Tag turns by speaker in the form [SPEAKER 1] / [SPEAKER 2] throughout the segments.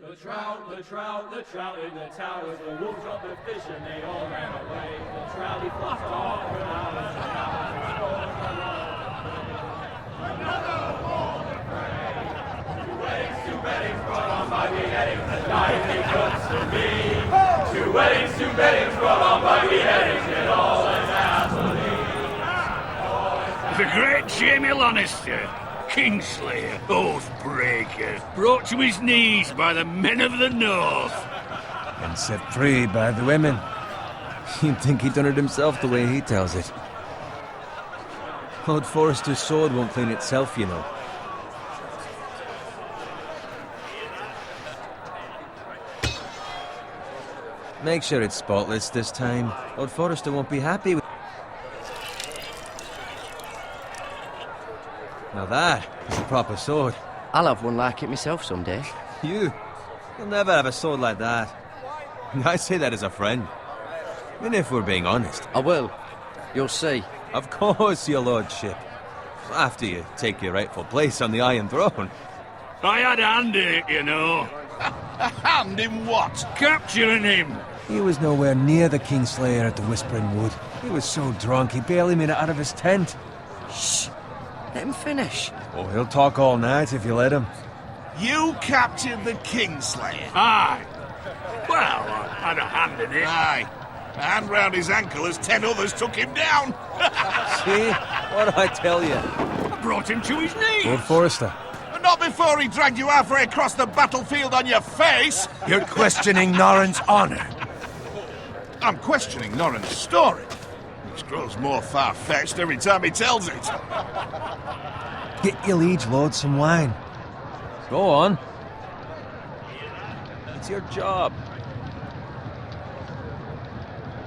[SPEAKER 1] The trout in the towers, the wolves dropped the fish and they all ran away. The trout he flopped off for hours and hours. Another Walder Frey. Two weddings brought on by beheadings, the night they comes to me. Two weddings brought on by beheadings, and all is happily.
[SPEAKER 2] The great Jamie Lannister, Kingslayer, Oathbreaker, brought to his knees by the men of the North.
[SPEAKER 3] And set free by the women. You'd think he'd done it himself the way he tells it. Lord Forrester's sword won't clean itself, you know. Make sure it's spotless this time. Lord Forrester won't be happy with... Now that is a proper sword.
[SPEAKER 4] I'll have one like it myself someday.
[SPEAKER 3] You'll never have a sword like that. I say that as a friend. And if we're being honest.
[SPEAKER 4] I will. You'll see.
[SPEAKER 3] Of course, your lordship. After you take your rightful place on the Iron Throne.
[SPEAKER 2] I had a hand in it, you know.
[SPEAKER 5] A hand in what?
[SPEAKER 2] Capturing him.
[SPEAKER 3] He was nowhere near the Kingslayer at the Whispering Wood. He was so drunk he barely made it out of his tent.
[SPEAKER 4] Shh. Let him finish.
[SPEAKER 3] Oh, he'll talk all night if you let him.
[SPEAKER 5] You captured the Kingslayer?
[SPEAKER 2] Aye. Well, I had a hand in it.
[SPEAKER 5] Aye. A hand round his ankle as 10 others took him down.
[SPEAKER 3] See? What did I tell you?
[SPEAKER 2] I brought him to his knees.
[SPEAKER 3] Lord Forrester.
[SPEAKER 5] But not before he dragged you halfway across the battlefield on your face.
[SPEAKER 3] You're questioning Norrin's honor.
[SPEAKER 5] I'm questioning Norrin's story, which grows more far-fetched every time he tells it.
[SPEAKER 3] Get your liege lord some wine. Go on. It's your job.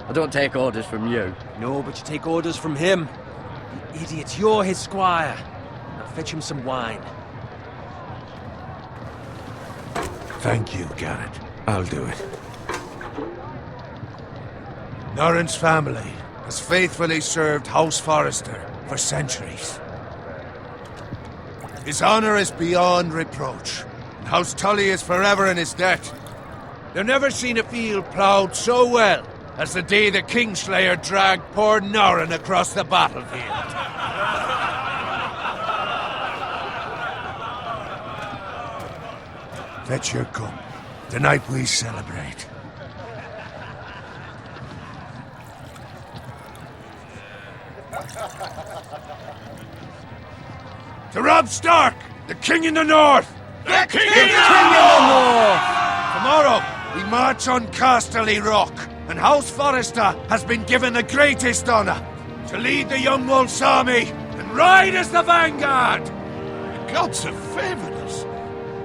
[SPEAKER 4] I don't take orders from you.
[SPEAKER 3] No, but you take orders from him. You idiot, you're his squire. Now fetch him some wine.
[SPEAKER 6] Thank you, Gared. I'll do it. Norrin's family has faithfully served House Forrester for centuries. His honor is beyond reproach, and House Tully is forever in his debt. They've never seen a field ploughed so well as the day the Kingslayer dragged poor Norrin across the battlefield. Fetch your cup. Tonight we celebrate. To Robb Stark, the King in the North!
[SPEAKER 5] The King
[SPEAKER 6] in the North! Tomorrow, we march on Casterly Rock, and House Forrester has been given the greatest honor to lead the Young Wolf's army and ride as the vanguard!
[SPEAKER 5] The gods have favored us.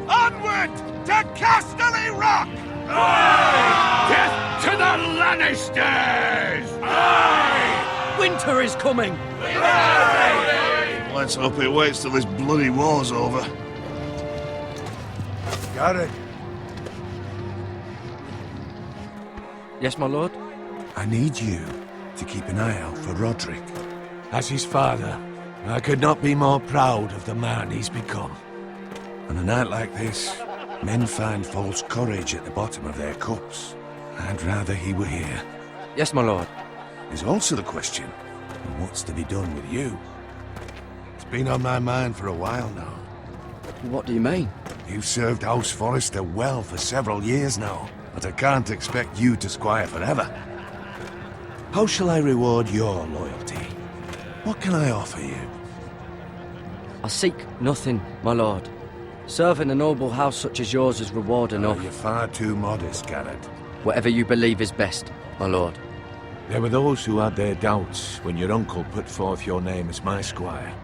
[SPEAKER 5] Onward to Casterly Rock!
[SPEAKER 2] Aye! Death to the Lannisters!
[SPEAKER 4] Aye! Winter is coming!
[SPEAKER 5] Let's hope it waits till this bloody war's over.
[SPEAKER 6] Got it.
[SPEAKER 4] Yes, my lord?
[SPEAKER 6] I need you to keep an eye out for Roderick. As his father, I could not be more proud of the man he's become. On a night like this, men find false courage at the bottom of their cups. I'd rather he were here.
[SPEAKER 4] Yes, my lord.
[SPEAKER 6] There's also the question of what's to be done with you. It's been on my mind for a while now.
[SPEAKER 4] What do you mean?
[SPEAKER 6] You've served House Forrester well for several years now, but I can't expect you to squire forever. How shall I reward your loyalty? What can I offer you?
[SPEAKER 4] I seek nothing, my lord. Serving a noble house such as yours is reward enough.
[SPEAKER 6] You're far too modest, Gared.
[SPEAKER 4] Whatever you believe is best, my lord.
[SPEAKER 6] There were those who had their doubts when your uncle put forth your name as my squire.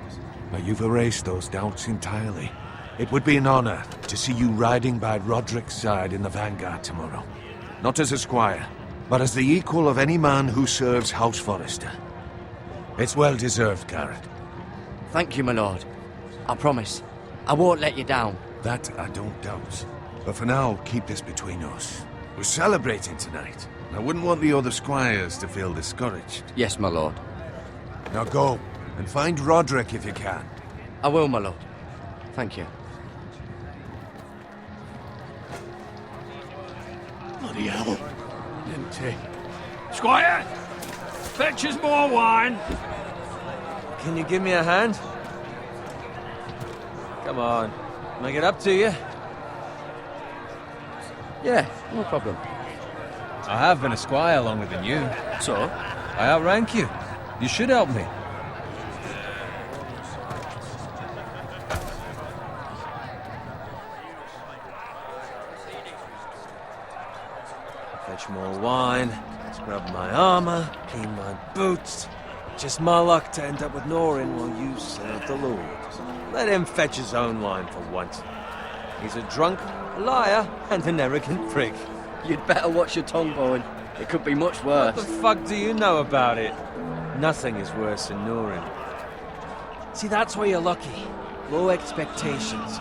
[SPEAKER 6] But you've erased those doubts entirely. It would be an honor to see you riding by Roderick's side in the vanguard tomorrow. Not as a squire, but as the equal of any man who serves House Forrester. It's well deserved, Gared.
[SPEAKER 4] Thank you, my lord. I promise. I won't let you down.
[SPEAKER 6] That I don't doubt. But for now, keep this between us. We're celebrating tonight. I wouldn't want the other squires to feel discouraged.
[SPEAKER 4] Yes, my lord.
[SPEAKER 6] Now go, and find Roderick if you can.
[SPEAKER 4] I will, my lord. Thank you.
[SPEAKER 2] Bloody hell. Empty. Squire! Fetch us more wine!
[SPEAKER 3] Can you give me a hand? Come on. Make it up to you.
[SPEAKER 4] Yeah, no problem.
[SPEAKER 3] I have been a squire longer than you.
[SPEAKER 4] So?
[SPEAKER 3] I outrank you. You should help me. Fetch more wine, scrub my armor, clean my boots. Just my luck to end up with Norin while you serve the Lord. Let him fetch his own wine for once. He's a drunk, a liar, and an arrogant prick.
[SPEAKER 4] You'd better watch your tongue, Bowen. It could be much worse.
[SPEAKER 3] What the fuck do you know about it? Nothing is worse than Norin. See, that's where you're lucky. Low expectations.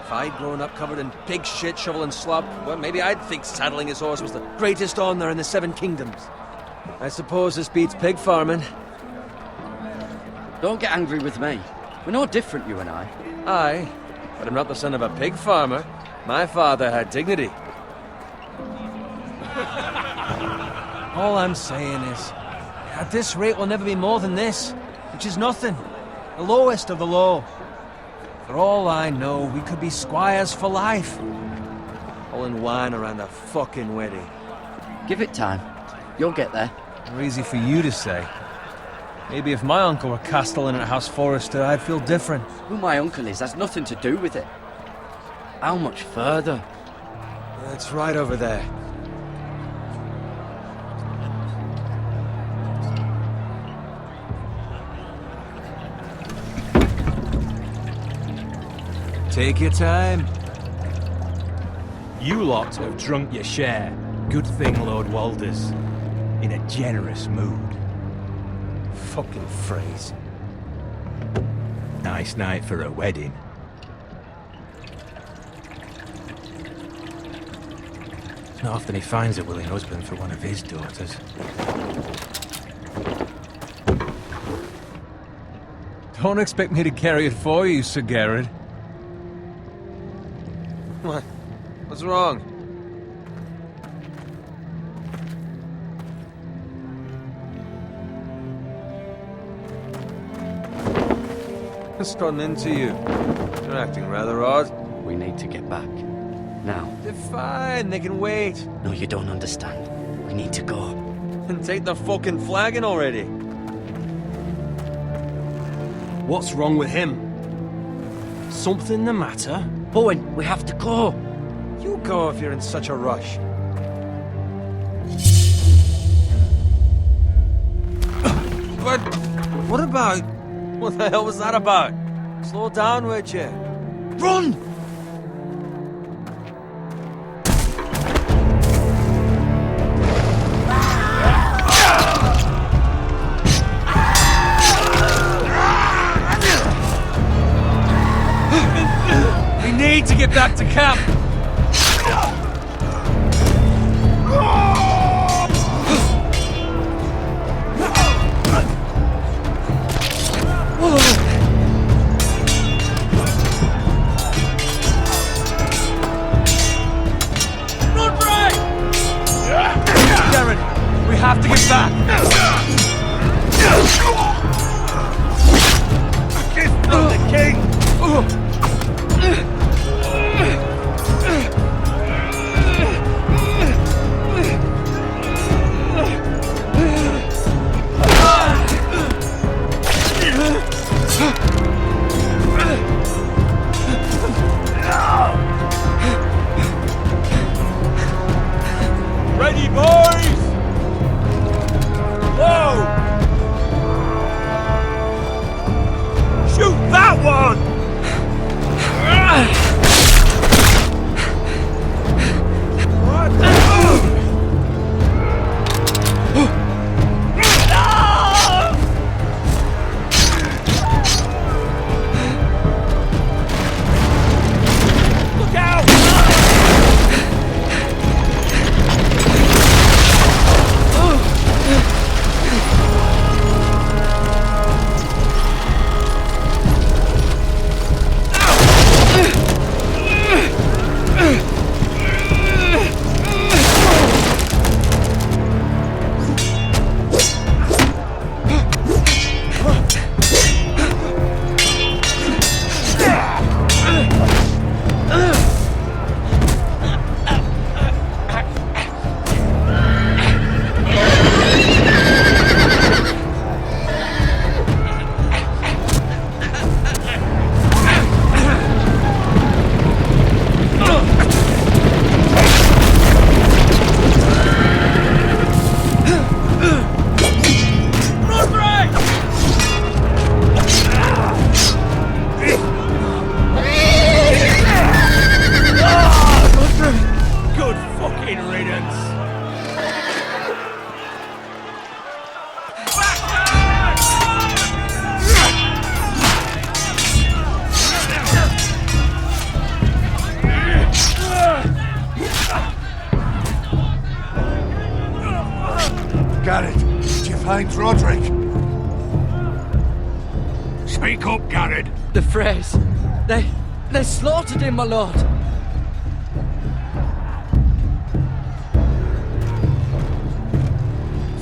[SPEAKER 3] If I'd grown up covered in pig shit, shovel and slop, well, maybe I'd think saddling his horse was the greatest honor in the Seven Kingdoms. I suppose this beats pig farming.
[SPEAKER 4] Don't get angry with me. We're no different, you and I.
[SPEAKER 3] Aye, but I'm not the son of a pig farmer. My father had dignity. All I'm saying is, at this rate we'll never be more than this, which is nothing. The lowest of the low. For all I know, we could be squires for life. Pulling wine around a fucking wedding.
[SPEAKER 4] Give it time. You'll get there.
[SPEAKER 3] More easy for you to say. Maybe if my uncle were castellan at House Forrester, I'd feel different.
[SPEAKER 4] Who my uncle is has nothing to do with it. How much further?
[SPEAKER 3] It's right over there. Take your time.
[SPEAKER 7] You lot have drunk your share. Good thing Lord Walder's in a generous mood.
[SPEAKER 3] Fucking phrase.
[SPEAKER 7] Nice night for a wedding. It's not often he finds a willing husband for one of his daughters.
[SPEAKER 3] Don't expect me to carry it for you, Sir Gared. What? What's wrong? What's gotten into you? You're acting rather odd.
[SPEAKER 4] We need to get back. Now.
[SPEAKER 3] They're fine, they can wait.
[SPEAKER 4] No, you don't understand. We need to go.
[SPEAKER 3] And take the fucking flagon already.
[SPEAKER 7] What's wrong with him? Something the matter?
[SPEAKER 4] Bowen, we have to go.
[SPEAKER 3] You go if you're in such a rush. But what about... What the hell was that about? Slow down, would you?
[SPEAKER 4] Run!
[SPEAKER 3] We need to get back to camp. Run, Frey! Gared, we have to get back.
[SPEAKER 5] Kiss from the king!
[SPEAKER 3] Ready, boys! Whoa! Shoot that one!
[SPEAKER 5] find Roderick.
[SPEAKER 2] Speak up, Gared.
[SPEAKER 4] The Freys. They slaughtered him, my lord.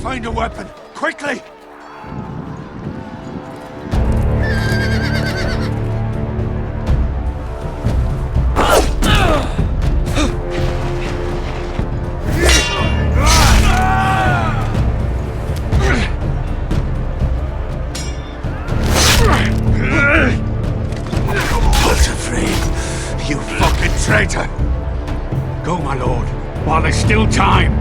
[SPEAKER 5] Find a weapon, quickly!
[SPEAKER 6] Walder Frey, you fucking traitor!
[SPEAKER 2] Go, my lord, while there's still time.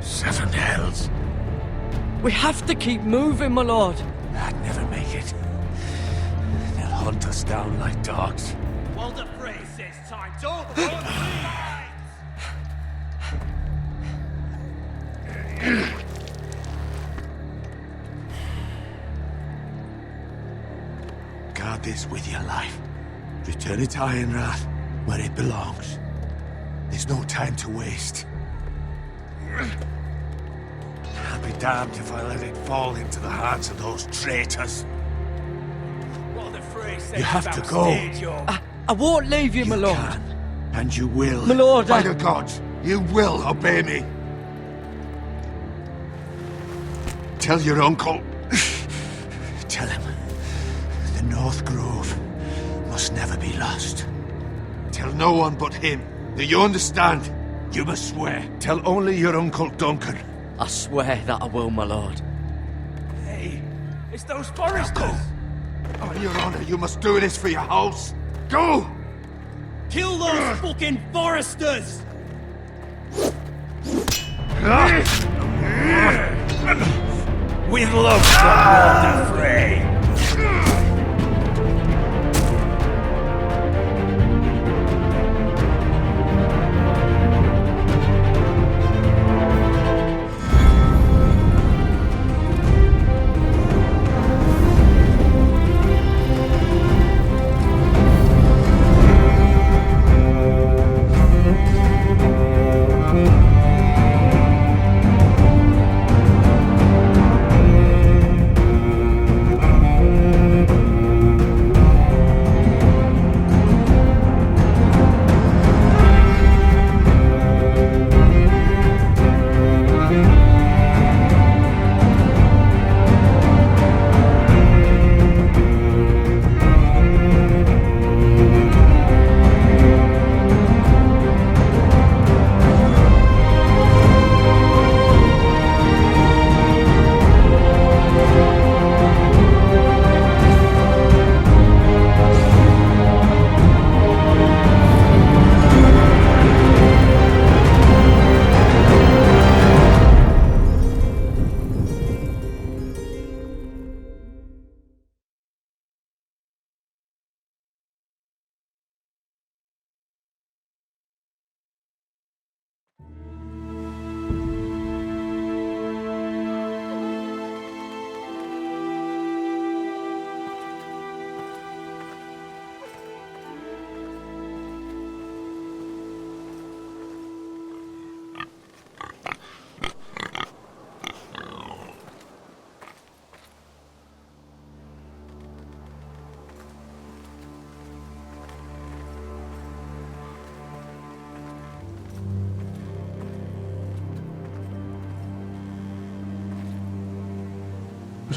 [SPEAKER 6] Seven hells.
[SPEAKER 4] We have to keep moving, my lord.
[SPEAKER 6] I'd never make it. They'll hunt us down like dogs.
[SPEAKER 7] Walder Frey says time's over.
[SPEAKER 6] Guard this with your life. Return it to Ironrath, where it belongs. There's no time to waste. I'll be damned if I let it fall into the hands of those traitors.
[SPEAKER 7] Walder Frey says
[SPEAKER 6] You have to
[SPEAKER 7] about
[SPEAKER 6] go.
[SPEAKER 7] stage, yo.
[SPEAKER 4] I won't leave you, my lord.
[SPEAKER 6] Can, and you will.
[SPEAKER 4] My lord,
[SPEAKER 6] By the gods, you will obey me. Tell your uncle. Tell him the North Grove must never be lost. Tell no one but him. Do you understand? You must swear. Tell only your Uncle Duncan.
[SPEAKER 4] I swear that I will, my lord.
[SPEAKER 7] Hey, it's those Forresters.
[SPEAKER 5] On your honor, you must do this for your house. Go!
[SPEAKER 7] Kill those fucking Forresters! With love from Walder Frey.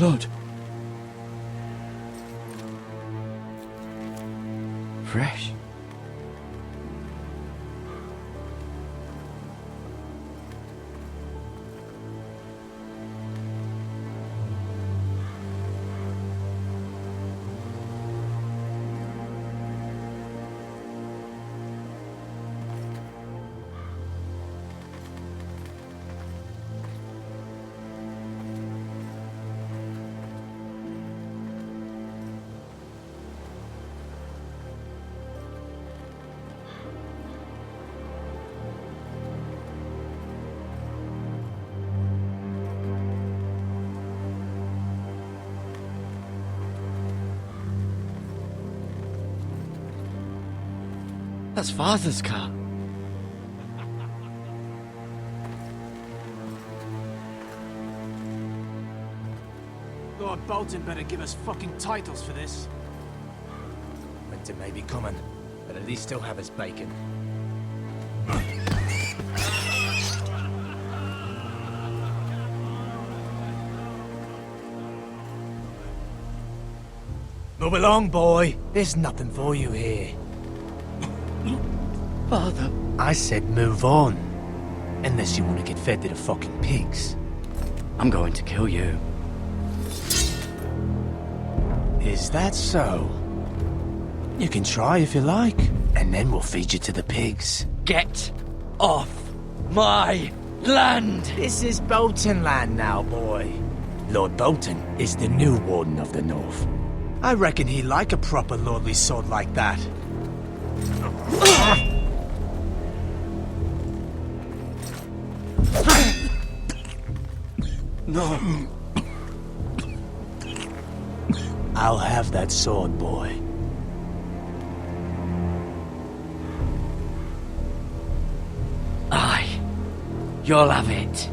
[SPEAKER 4] Lord. Fresh. That's Father's car.
[SPEAKER 7] Lord Bolton better give us fucking titles for this. Winter may be coming, but at least he'll have his bacon. Move along, boy. There's nothing for you here.
[SPEAKER 4] Father.
[SPEAKER 7] I said move on. Unless you want to get fed to the fucking pigs.
[SPEAKER 4] I'm going to kill you.
[SPEAKER 7] Is that so? You can try if you like, and then we'll feed you to the pigs.
[SPEAKER 4] Get off my land!
[SPEAKER 7] This is Bolton land now, boy. Lord Bolton is the new Warden of the North. I reckon he'd like a proper lordly sword like that.
[SPEAKER 4] No.
[SPEAKER 7] I'll have that sword, boy.
[SPEAKER 4] Aye. You'll have it.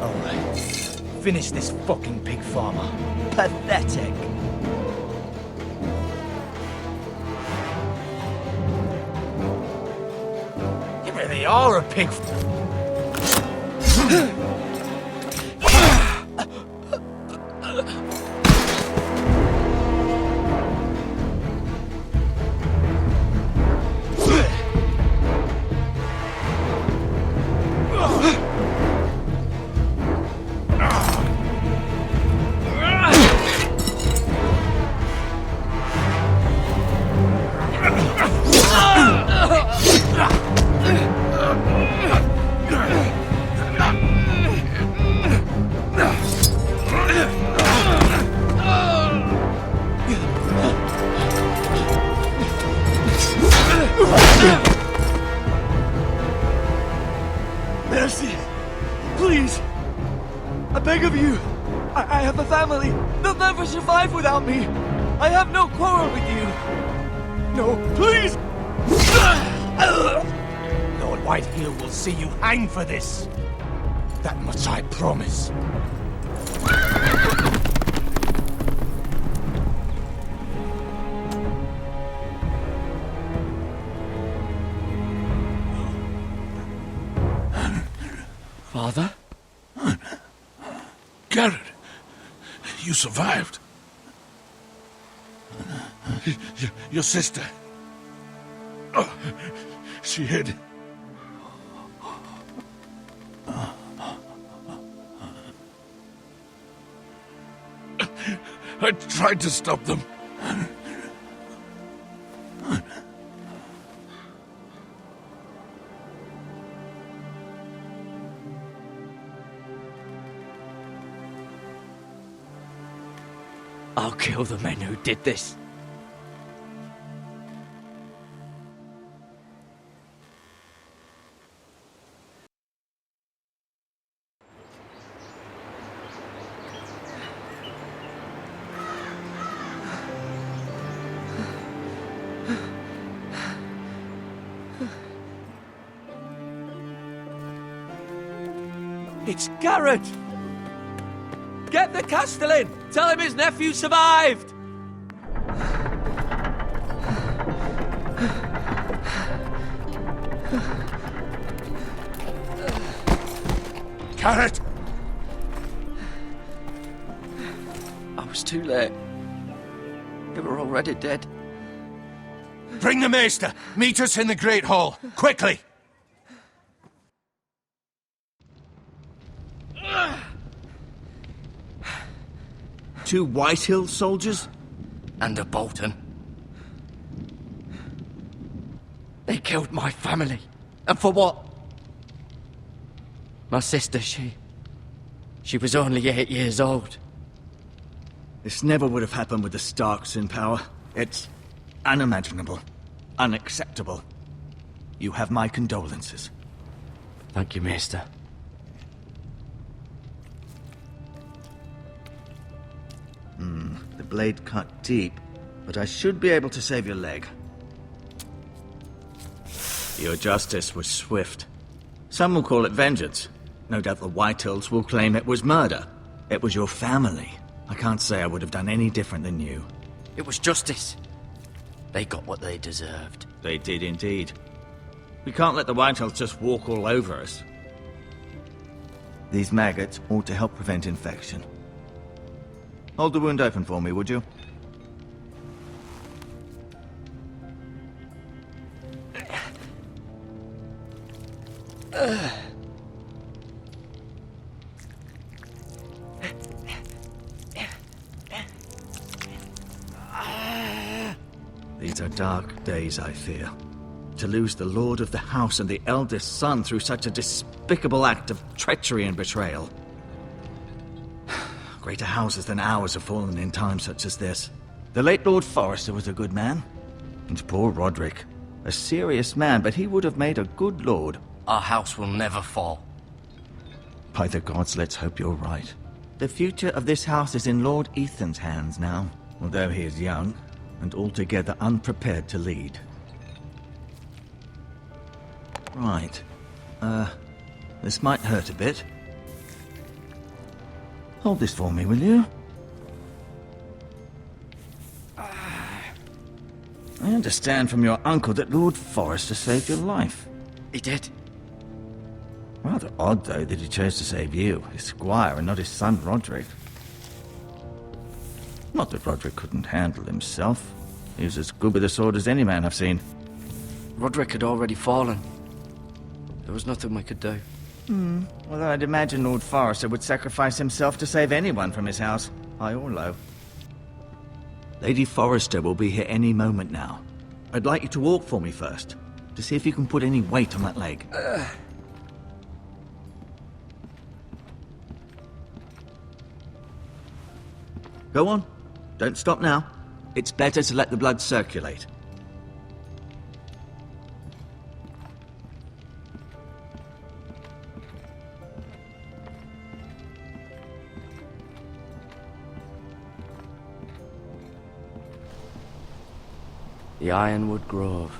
[SPEAKER 7] Alright. Finish this fucking pig farmer. Pathetic. You really are a pig.
[SPEAKER 8] Mercy! Please! I beg of you! I have a family! They'll never survive without me! I have no quarrel with you! No, please!
[SPEAKER 7] Lord Whitehill will see you hang for this. That much I promise.
[SPEAKER 4] Father?
[SPEAKER 5] Gared, you survived. Your sister. Oh, she hid. I tried to stop them.
[SPEAKER 4] I'll kill the men who did this.
[SPEAKER 3] It's Gared! Get the Castellan! Tell him his nephew survived!
[SPEAKER 5] Gared!
[SPEAKER 4] I was too late. They were already dead.
[SPEAKER 5] Bring the maester! Meet us in the Great Hall! Quickly!
[SPEAKER 8] Two Whitehill soldiers?
[SPEAKER 4] And a Bolton. They killed my family. And for what? My sister, she was only 8 years old.
[SPEAKER 8] This never would have happened with the Starks in power. It's unimaginable. Unacceptable. You have my condolences.
[SPEAKER 4] Thank you, Maester.
[SPEAKER 9] The blade cut deep, but I should be able to save your leg. Your justice was swift. Some will call it vengeance. No doubt the Whitehills will claim it was murder. It was your family. I can't say I would have done any different than you.
[SPEAKER 4] It was justice. They got what they deserved.
[SPEAKER 9] They did indeed. We can't let the Whitehills just walk all over us. These maggots ought to help prevent infection. Hold the wound open for me, would you? These are dark days, I fear. To lose the lord of the house and the eldest son through such a despicable act of treachery and betrayal. Greater houses than ours have fallen in times such as this. The late Lord Forrester was a good man. And poor Roderick. A serious man, but he would have made a good lord.
[SPEAKER 4] Our house will never fall.
[SPEAKER 9] By the gods, let's hope you're right. The future of this house is in Lord Ethan's hands now, although he is young and altogether unprepared to lead. Right. This might hurt a bit. Hold this for me, will you? I understand from your uncle that Lord Forrester saved your life.
[SPEAKER 4] He did.
[SPEAKER 9] Rather odd, though, that he chose to save you, his squire, and not his son Roderick. Not that Roderick couldn't handle himself. He was as good with a sword as any man I've seen.
[SPEAKER 4] Roderick had already fallen. There was nothing we could do.
[SPEAKER 9] Although I'd imagine Lord Forrester would sacrifice himself to save anyone from his house, high or low. Lady Forrester will be here any moment now. I'd like you to walk for me first, to see if you can put any weight on that leg. Go on. Don't stop now. It's better to let the blood circulate.
[SPEAKER 4] The Ironwood Grove.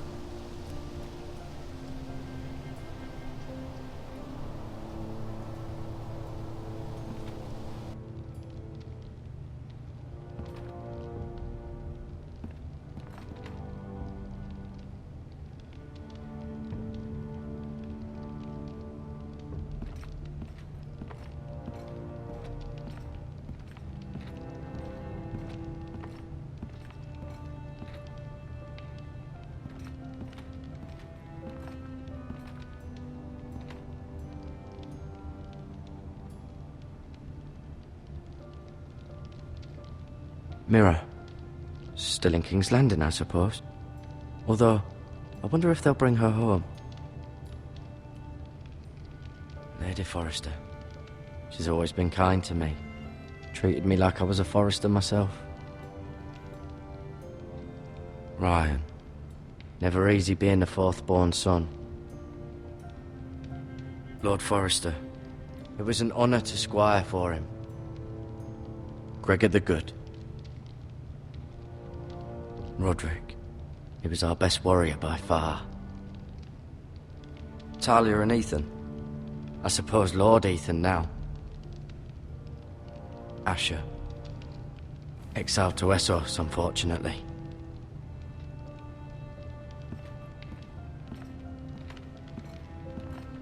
[SPEAKER 4] Mirror. Still in King's Landing, I suppose. Although, I wonder if they'll bring her home. Lady Forrester. She's always been kind to me. Treated me like I was a Forrester myself. Ryan. Never easy being the fourth-born son. Lord Forrester. It was an honour to squire for him. Gregor the Good. Roderick. He was our best warrior by far. Talia and Ethan. I suppose Lord Ethan now. Asher. Exile to Essos, unfortunately.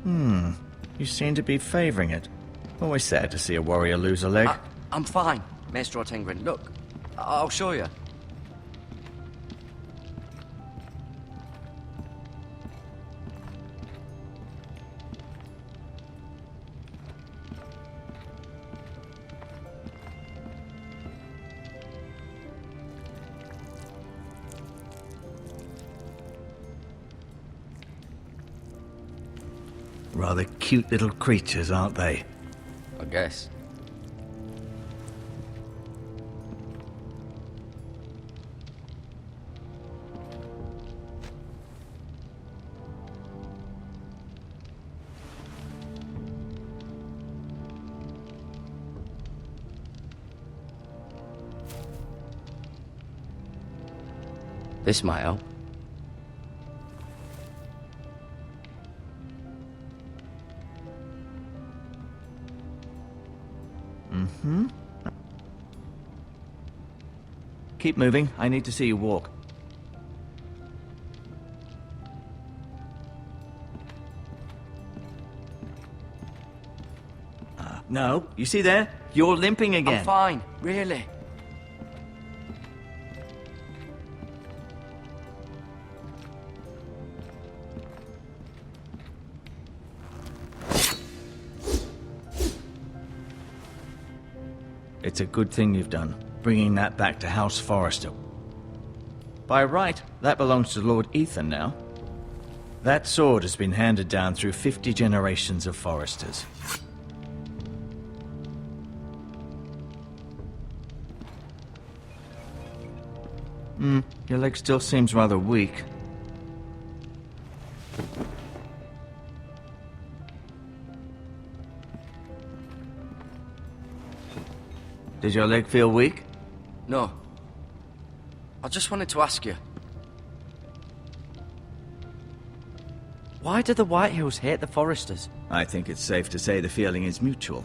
[SPEAKER 9] You seem to be favouring it. Always sad to see a warrior lose a leg.
[SPEAKER 4] I'm fine, Maester Ortengrin. Look, I'll show you.
[SPEAKER 9] Rather cute little creatures, aren't they?
[SPEAKER 4] I guess. This might help.
[SPEAKER 9] Keep moving. I need to see you walk. No, you see there? You're limping again.
[SPEAKER 4] I'm fine, really.
[SPEAKER 9] It's a good thing you've done, bringing that back to House Forrester. By right, that belongs to Lord Ethan now. That sword has been handed down through 50 generations of Forresters. Your leg still seems rather weak. Did your leg feel weak?
[SPEAKER 4] No. I just wanted to ask you. Why do the Whitehills hate the Forresters?
[SPEAKER 9] I think it's safe to say the feeling is mutual.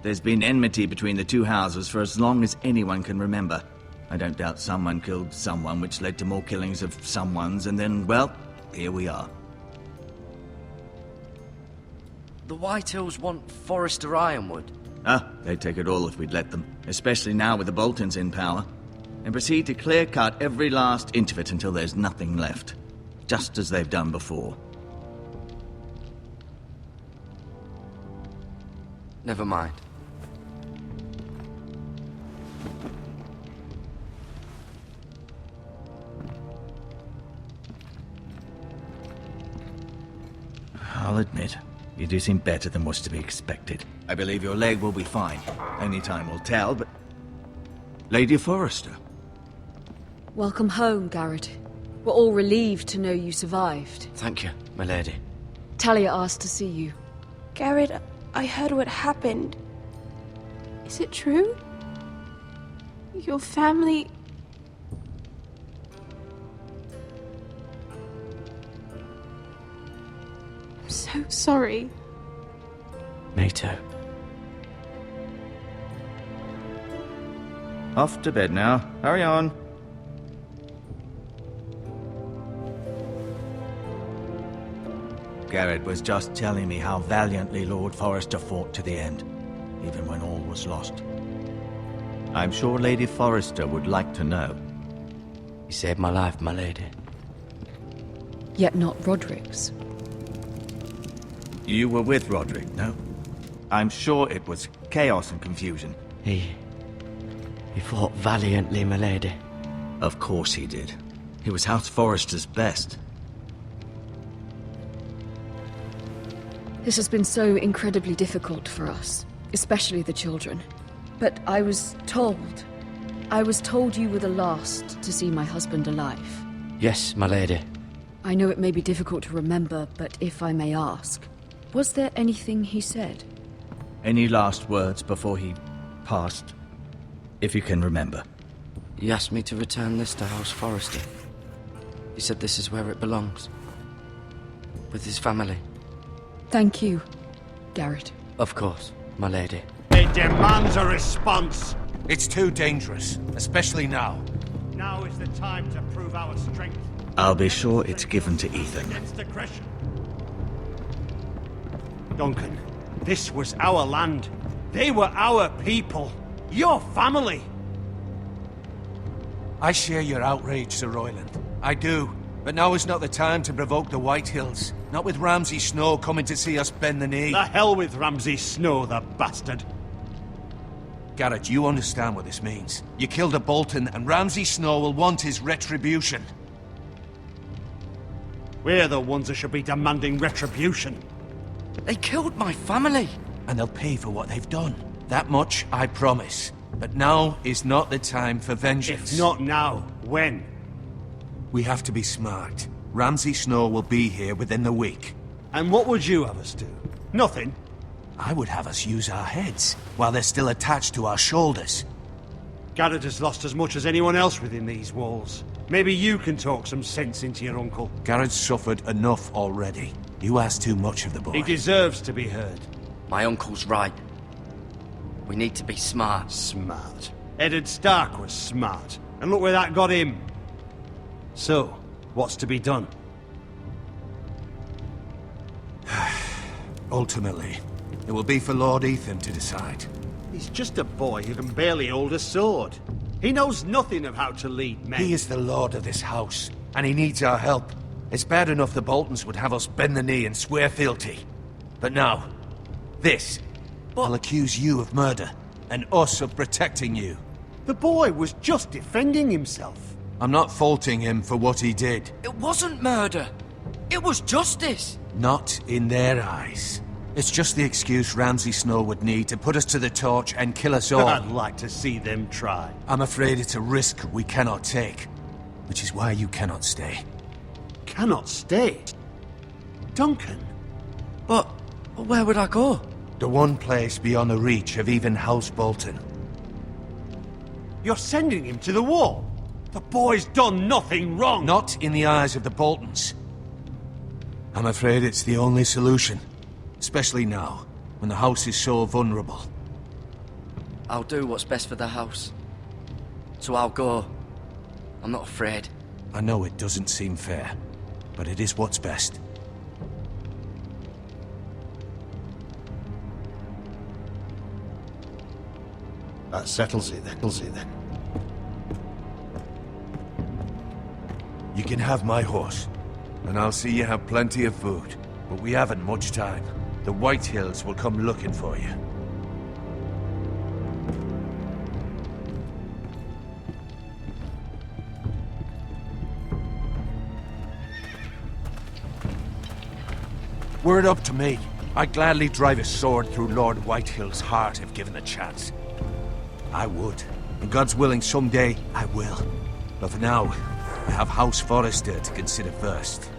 [SPEAKER 9] There's been enmity between the two houses for as long as anyone can remember. I don't doubt someone killed someone, which led to more killings of someones, and then, well, here we are.
[SPEAKER 4] The Whitehills want Forrester Ironwood.
[SPEAKER 9] They'd take it all if we'd let them, especially now with the Boltons in power, and proceed to clear-cut every last inch of it until there's nothing left, just as they've done before.
[SPEAKER 4] Never mind.
[SPEAKER 9] I'll admit, you do seem better than was to be expected. I believe your leg will be fine. Only time will tell, but... Lady Forrester.
[SPEAKER 10] Welcome home, Gared. We're all relieved to know you survived.
[SPEAKER 4] Thank you, my lady.
[SPEAKER 10] Talia asked to see you.
[SPEAKER 11] Gared, I heard what happened. Is it true? Your family... I'm so sorry.
[SPEAKER 4] Me too.
[SPEAKER 9] Off to bed now. Hurry on. Gared was just telling me how valiantly Lord Forrester fought to the end, even when all was lost. I'm sure Lady Forrester would like to know.
[SPEAKER 4] You saved my life, my lady.
[SPEAKER 10] Yet not Roderick's.
[SPEAKER 9] You were with Roderick, no? I'm sure it was chaos and confusion.
[SPEAKER 4] He fought valiantly, my lady.
[SPEAKER 9] Of course he did. He was House Forrester's best.
[SPEAKER 10] This has been so incredibly difficult for us, especially the children. But I was told you were the last to see my husband alive.
[SPEAKER 4] Yes, my lady.
[SPEAKER 10] I know it may be difficult to remember, but if I may ask, was there anything he said?
[SPEAKER 9] Any last words before he passed? If you can remember.
[SPEAKER 4] He asked me to return this to House Forrester. He said this is where it belongs. With his family.
[SPEAKER 10] Thank you, Gared.
[SPEAKER 4] Of course, my lady.
[SPEAKER 12] It demands a response.
[SPEAKER 6] It's too dangerous, especially now.
[SPEAKER 12] Now is the time to prove our strength.
[SPEAKER 9] I'll be sure it's given to Ethan.
[SPEAKER 12] Against aggression. Duncan, this was our land. They were our people. Your family.
[SPEAKER 6] I share your outrage, Sir Royland. I do. But now is not the time to provoke the Whitehills. Not with Ramsay Snow coming to see us bend the knee.
[SPEAKER 12] The hell with Ramsay Snow, the bastard.
[SPEAKER 6] Gared, you understand what this means. You killed a Bolton, and Ramsay Snow will want his retribution.
[SPEAKER 12] We're the ones that should be demanding retribution.
[SPEAKER 4] They killed my family.
[SPEAKER 6] And they'll pay for what they've done. That much, I promise. But now is not the time for vengeance.
[SPEAKER 12] If not now, when?
[SPEAKER 6] We have to be smart. Ramsay Snow will be here within the week.
[SPEAKER 12] And what would you have us do? Nothing?
[SPEAKER 6] I would have us use our heads, while they're still attached to our shoulders.
[SPEAKER 12] Gared has lost as much as anyone else within these walls. Maybe you can talk some sense into your uncle.
[SPEAKER 6] Gared's suffered enough already. You ask too much of the boy.
[SPEAKER 12] He deserves to be heard.
[SPEAKER 4] My uncle's right. We need to be smart.
[SPEAKER 12] Smart. Eddard Stark was smart. And look where that got him. So, what's to be done?
[SPEAKER 6] Ultimately, it will be for Lord Ethan to decide.
[SPEAKER 12] He's just a boy who can barely hold a sword. He knows nothing of how to lead men.
[SPEAKER 6] He is the lord of this house, and he needs our help. It's bad enough the Boltons would have us bend the knee and swear fealty. But now, this. I'll accuse you of murder, and us of protecting you.
[SPEAKER 12] The boy was just defending himself.
[SPEAKER 6] I'm not faulting him for what he did.
[SPEAKER 4] It wasn't murder. It was justice.
[SPEAKER 6] Not in their eyes. It's just the excuse Ramsay Snow would need to put us to the torch and kill us all.
[SPEAKER 12] I'd like to see them try.
[SPEAKER 6] I'm afraid it's a risk we cannot take, which is why you cannot stay.
[SPEAKER 12] Cannot stay? Duncan?
[SPEAKER 4] But where would I go?
[SPEAKER 6] The one place beyond the reach of even House Bolton.
[SPEAKER 12] You're sending him to the wall? The boy's done nothing wrong!
[SPEAKER 6] Not in the eyes of the Boltons. I'm afraid it's the only solution. Especially now, when the house is so vulnerable.
[SPEAKER 4] I'll do what's best for the house. So I'll go. I'm not afraid.
[SPEAKER 6] I know it doesn't seem fair, but it is what's best.
[SPEAKER 12] That settles it then.
[SPEAKER 6] You can have my horse, and I'll see you have plenty of food. But we haven't much time. The White Hills will come looking for you. Were it up to me, I'd gladly drive a sword through Lord Whitehill's heart if given the chance. I would. And God's willing, someday I will. But for now, I have House Forrester to consider first.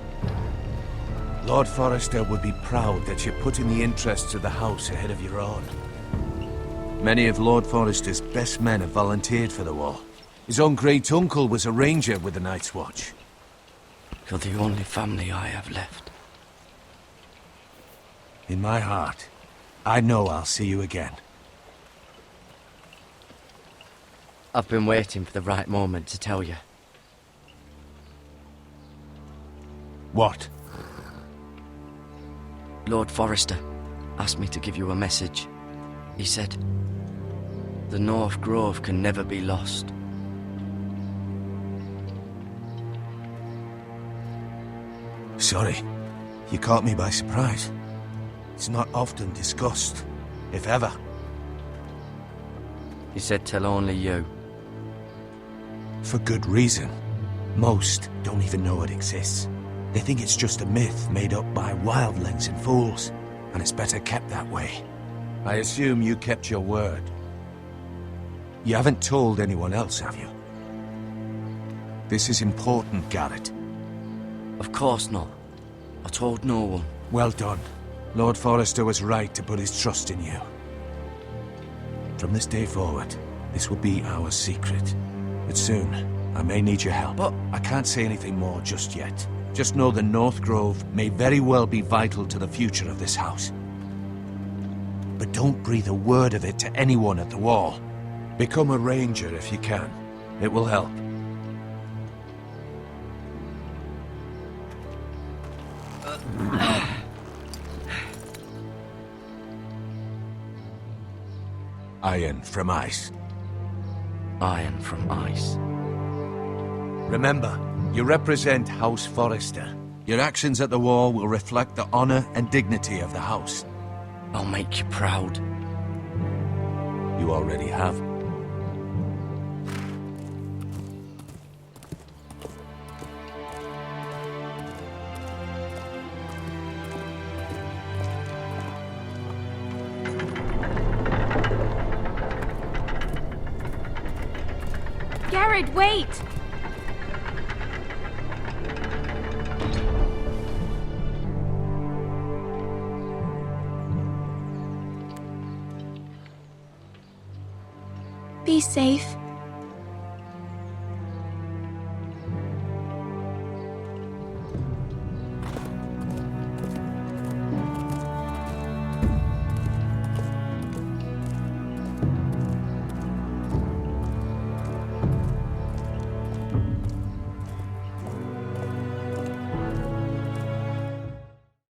[SPEAKER 6] Lord Forrester would be proud that you're putting the interests of the house ahead of your own. Many of Lord Forrester's best men have volunteered for the war. His own great-uncle was a ranger with the Night's Watch.
[SPEAKER 4] You're the only family I have left.
[SPEAKER 6] In my heart, I know I'll see you again.
[SPEAKER 4] I've been waiting for the right moment to tell you.
[SPEAKER 6] What?
[SPEAKER 4] Lord Forrester asked me to give you a message. He said, the North Grove can never be lost.
[SPEAKER 6] Sorry, you caught me by surprise. It's not often discussed, if ever.
[SPEAKER 4] He said tell only you.
[SPEAKER 6] For good reason. Most don't even know it exists. They think it's just a myth made up by wildlings and fools, and it's better kept that way. I assume you kept your word. You haven't told anyone else, have you? This is important, Gared.
[SPEAKER 4] Of course not. I told no one.
[SPEAKER 6] Well done. Lord Forrester was right to put his trust in you. From this day forward, this will be our secret. But soon, I may need your help. But I can't say anything more just yet. Just know the North Grove may very well be vital to the future of this house. But don't breathe a word of it to anyone at the wall. Become a ranger if you can. It will help. Iron from ice.
[SPEAKER 4] Iron from ice.
[SPEAKER 6] Remember, you represent House Forrester. Your actions at the wall will reflect the honor and dignity of the house.
[SPEAKER 4] I'll make you proud.
[SPEAKER 6] You already have.
[SPEAKER 11] Gared, wait! Be safe.